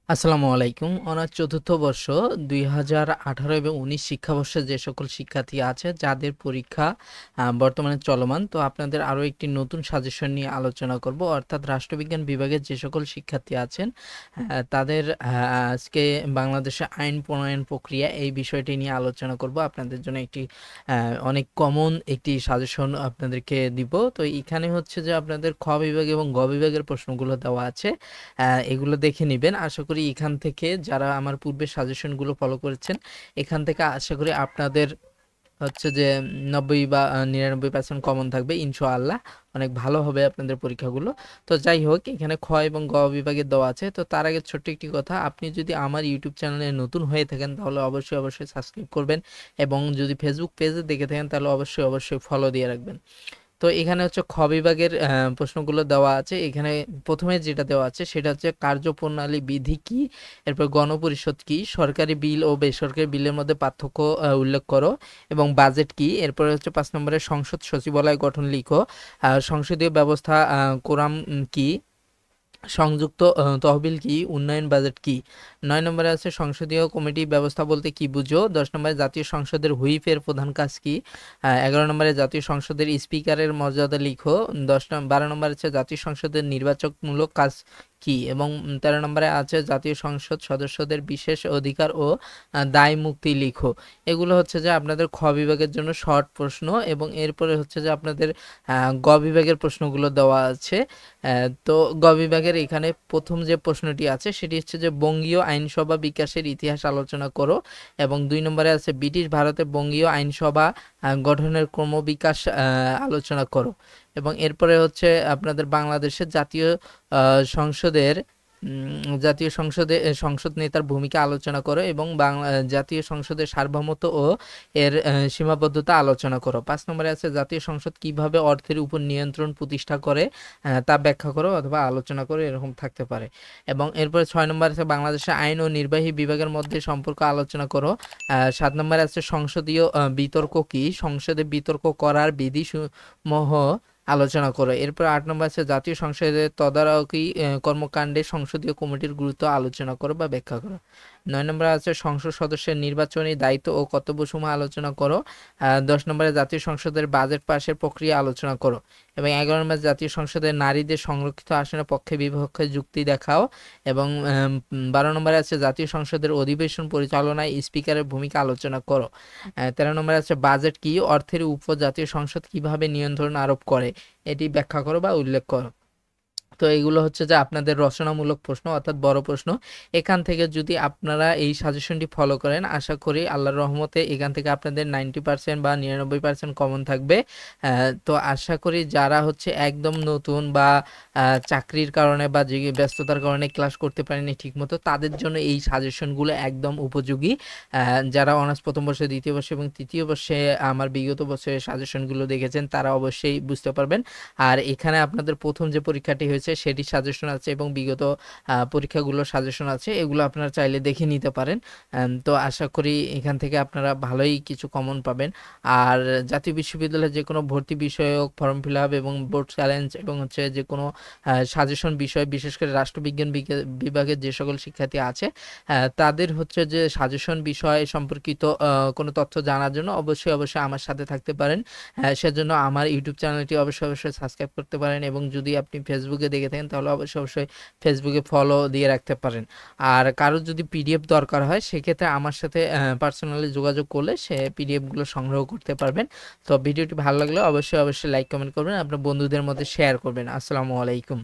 আসসালামু আলাইকুম। অনার্স চতুর্থ বর্ষ ২০১৮ এবং ১৯ শিক্ষাবর্ষে যে সকল শিক্ষার্থী আছে যাদের পরীক্ষা বর্তমানে চলমান, তো আপনাদের আরও একটি নতুন সাজেশন নিয়ে আলোচনা করব। অর্থাৎ রাষ্ট্রবিজ্ঞান বিভাগের যে সকল শিক্ষার্থী আছেন তাদের আজকে বাংলাদেশে আইন প্রণয়ন প্রক্রিয়া এই বিষয়টি নিয়ে আলোচনা করব। আপনাদের জন্য একটি অনেক কমন একটি সাজেশন আপনাদেরকে দিব। তো এখানে হচ্ছে যে আপনাদের খ বিভাগ এবং গ বিভাগের প্রশ্নগুলো দেওয়া আছে, এগুলো দেখে নেবেন। আশা করি এখান থেকে যারা আমার পূর্বের সাজেশনগুলো ফলো করেছেন, এখান থেকে আশা করি আপনাদের হচ্ছে যে 90 বা 99% কমন থাকবে ইনশাআল্লাহ। অনেক ভালো হবে আপনাদের পরীক্ষাগুলো। তো যাই হোক, এখানে খ এবং গ বিভাগের দেওয়া আছে। তো তার আগে ছোট্ট একটি কথা, আপনি যদি আমার ইউটিউব চ্যানেলে নতুন হয়ে থাকেন তাহলে অবশ্যই সাবস্ক্রাইব করবেন, এবং যদি ফেসবুক পেজে দেখে থাকেন তাহলে অবশ্যই ফলো দিয়ে রাখবেন। তো এখানে হচ্ছে খ বিভাগের প্রশ্নগুলো দেওয়া আছে। এখানে প্রথমে যেটা দেওয়া আছে সেটা হচ্ছে কার্যপ্রণালী বিধি কি, এরপর গণপরিষদ কি, সরকারি বিল ও বেসরকারি বিলের মধ্যে পার্থক্য উল্লেখ করো, এবং বাজেট কি। এরপরে হচ্ছে 5 নম্বরে সংসদ সচিবালয় গঠন লিখো, সংসদীয় ব্যবস্থা কোরাম কি, সংযুক্ত তহবিল কি, উন্নয়ন বাজেট কি। 9 নম্বরে আছে সংসদীয় কমিটি ব্যবস্থা বলতে কি বুঝো। 10 নম্বরে জাতীয় সংসদের হুইপের প্রধান কাজ কি। 11 নম্বরে জাতীয় সংসদের স্পিকারের মর্যাদা লিখো। 12 নম্বরে আছে জাতীয় সংসদের নির্বাচকমূলক কাজ কি, এবং 13 নম্বরে আছে জাতীয় সংসদ সদস্যদের বিশেষ অধিকার ও দায় মুক্তি লিখো। এগুলো হচ্ছে যে আপনাদের খ বিভাগের জন্য শর্ট প্রশ্ন, এবং এরপরে হচ্ছে যে আপনাদের গ বিভাগের প্রশ্নগুলো দেওয়া আছে। তো গ বিভাগের এখানে প্রথম যে প্রশ্নটি আছে সেটি হচ্ছে যে বঙ্গীয় আইনসভা বিকাশের ইতিহাস আলোচনা করো, এবং 2 নম্বরে আছে ব্রিটিশ ভারতে বঙ্গীয় আইনসভা গঠনের ক্রমবিকাশ আলোচনা করো, এবং এরপরে হচ্ছে আপনাদের বাংলাদেশের সংসদ নেতার ভূমিকা আলোচনা করো, এবং জাতীয় সংসদের সার্বভৌমত্ব ও এর সীমাবদ্ধতা আলোচনা করো। 5 নম্বরে আছে জাতীয় সংসদ কিভাবে অর্থের উপর নিয়ন্ত্রণ প্রতিষ্ঠা করে তা ব্যাখ্যা করো অথবা আলোচনা করো, এরকম থাকতে পারে। এবং এরপরে 6 নম্বর আছে বাংলাদেশের আইন ও নির্বাহী বিভাগের মধ্যে সম্পর্ক আলোচনা করো। 7 নম্বরে আছে সংসদীয় বিতর্ক কি, সংসদে বিতর্ক করার বিধি সমূহ আলোচনা করো। এরপর 8 নম্বর আছে জাতীয় সংসদের তদারকি কর্মকাণ্ডে সংসদীয় কমিটির গুরুত্ব আলোচনা করো বা ব্যাখ্যা করো। 9 নম্বরে আছে সংসদ সদস্যের নির্বাচনী দায়িত্ব ও কর্তব্যসমূহ আলোচনা করো। 10 নম্বরে জাতীয় সংসদের বাজেট পাশের প্রক্রিয়া আলোচনা করো, এবং 11 নম্বরে জাতীয় সংসদের নারীদের সংরক্ষিত আসনের পক্ষে বিপক্ষে যুক্তি দেখাও, এবং 12 নম্বরে আছে জাতীয় সংসদের অধিবেশন পরিচালনায় স্পিকারের ভূমিকা আলোচনা করো। 13 নম্বরে আছে বাজেট কি, অর্থের উপর জাতীয় সংসদ কিভাবে নিয়ন্ত্রণ আরোপ করে এটি ব্যাখ্যা করো বা উল্লেখ করো। তো এগুলো হচ্ছে যে আপনাদের রচনামূলক প্রশ্ন, অর্থাৎ বড় প্রশ্ন। এখান থেকে যদি আপনারা এই সাজেশনটি ফলো করেন, আশা করি আল্লাহর রহমতে এখান থেকে আপনাদের 90% বা 99% কমন থাকবে। তো আশা করি যারা হচ্ছে একদম নতুন বা চাকরির কারণে বা যে ব্যস্ততার কারণে ক্লাস করতে পারেনি ঠিকমতো, তাদের জন্য এই সাজেশনগুলো একদম উপযোগী। যারা অনার্স প্রথম বর্ষে, দ্বিতীয় বর্ষে এবং তৃতীয় বর্ষে আমার বিগত বছরের সাজেশনগুলো দেখেছেন তারা অবশ্যই বুঝতে পারবেন। আর এখানে আপনাদের প্রথম যে পরীক্ষাটি হয়েছে সেটির সাজেশন আছে, এবং বিগত পরীক্ষাগুলোর সাজেশন আছে, এগুলো আপনারা চাইলে দেখে নিতে পারেন। তো আশা করি এখান থেকে আপনারা ভালোই কিছু কমন পাবেন। আর জাতীয় বিশ্ববিদ্যালয়ে যে কোনো ভর্তি বিষয়ক ফর্ম ফিল আপ এবং বোর্ড চ্যালেঞ্জ এবং হচ্ছে যে কোনো সাজেশন বিষয়, বিশেষ করে রাষ্ট্রবিজ্ঞান বিভাগের যে সকল শিক্ষার্থী আছে তাদের হচ্ছে যে সাজেশন বিষয় সম্পর্কিত কোনো তথ্য জানার জন্য অবশ্যই আমার সাথে থাকতে পারেন। সেজন্য আমার ইউটিউব চ্যানেলটি অবশ্যই সাবস্ক্রাইব করতে পারেন, এবং যদি আপনি ফেসবুকে দেখে থাকেন তাহলে অবশ্যই ফেসবুকে ফলো দিয়ে রাখতে পারেন। আর কারোর যদি পিডিএফ দরকার হয় সেক্ষেত্রে আমার সাথে পার্সোনালি যোগাযোগ করলে সে পিডিএফগুলো সংগ্রহ করতে পারবেন। তো ভিডিওটি ভালো লাগলে অবশ্যই লাইক কমেন্ট করবেন, আপনার বন্ধুদের মধ্যে শেয়ার করবেন। আসসালামু আলাইকুম।